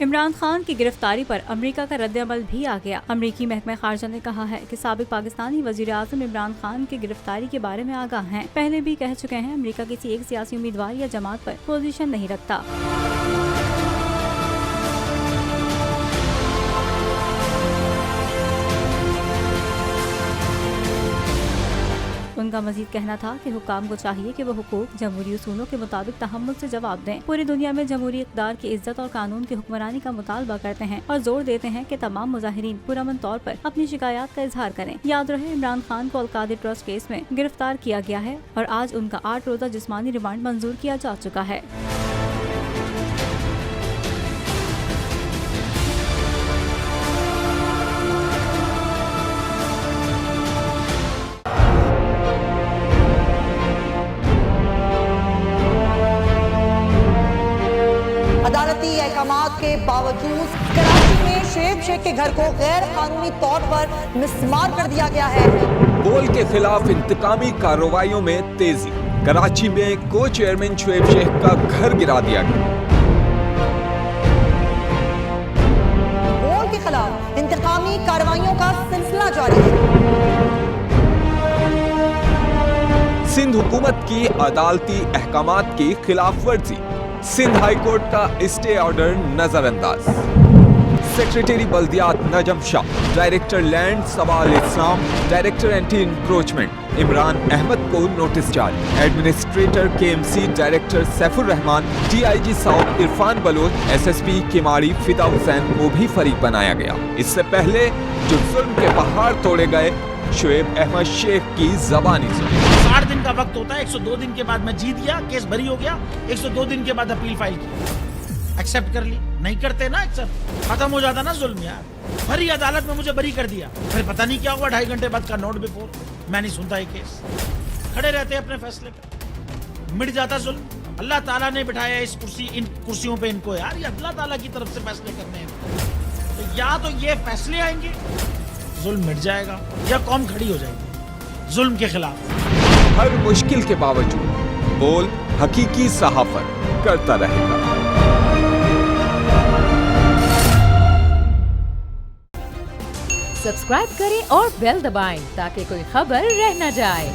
इमरान खान की गिरफ्तारी पर अमेरिका का रद्द-ए-अमल भी आ गया। अमेरिकी महकमा खारजा ने कहा है कि साबिक पाकिस्तानी वजीर आज़म इमरान खान की गिरफ्तारी के बारे में आगाह हैं। पहले भी कह चुके हैं, अमेरिका किसी एक सियासी उम्मीदवार या जमात पर पोजीशन नहीं रखता। उनका मजीद कहना था कि हुक्काम को चाहिए कि वो हुकूक जमहूरी उसूलों के मुताबिक तहम्मुल से जवाब दें। पूरी दुनिया में जमहूरी इक़्तिदार की इज्जत और कानून की हुक्मरानी का मुतालबा करते हैं और जोर देते हैं कि तमाम मुजाहिरीन पुरअमन तौर पर अपनी शिकायत का इजहार करें। याद रहे, इमरान खान को अल-कादिर ट्रस्ट केस में गिरफ्तार किया गया है और आज उनका 8 रोजा जिस्मानी रिमांड मंजूर किया जा चुका है। अदालती अहकामात के बावजूद कराची में शोएब शेख के घर को गैर कानूनी तौर पर मिसमार कर दिया गया है। बोल के खिलाफ इंतकामी कार्रवाइयों में तेजी। कराची में को चेयरमैन शोएब शेख का घर गिरा दिया गया। बोल के खिलाफ इंतकामी कार्रवाइयों का सिलसिला जारी है। सिंध हुकूमत की अदालती अहकामात की खिलाफ वर्जी। सिंध हाई कोर्ट का स्टे ऑर्डर नजरअंदाज। सेक्रेटरी बल्दियात Najam Shah, director land Sawal Islam, director anti encroachment Imran Ahmad को नोटिस जारी। Administrator KMC director Saifur Rehman, DIG south Irfan Baloch, SSP Keamari Fida Hussain को भी फरीक बनाया गया। इससे पहले जो जुल्म के पहाड़ तोड़े गए, शोएब अहमद शेख की जबानी सुनी। 60 दिन का वक्त होता है, 102 दिन के बाद मैं जीत गया, केस भरी हो गया, 102 दिन के बाद अपील फाइल की, एक्सेप्ट कर ली। नहीं करते ना एक्सेप्ट, खत्म हो जाता ना जुल्म यार। भरी अदालत में मुझे बरी कर दिया, फिर पता नहीं क्या हुआ, 2.5 घंटे बाद का नोट बिफोर, मैं नहीं सुनता ये केस। खड़े रहते अपने फैसले पे, मिट जाता जुल्म। अल्लाह ताला ने बिठाया इस कुर्सी, इन कुर्सियों पे इनको यार, ये अल्लाह ताला की तरफ से फैसले करने हैं। तो या तो ये फैसले आएंगे, जुल्म मिट जाएगा, या कौम खड़ी हो जाएगी जुल्म के खिलाफ। हर मुश्किल के बावजूद बोल हकीकी सहाफत करता रहेगा। सब्सक्राइब करें और बेल दबाएं ताकि कोई खबर रह न जाए।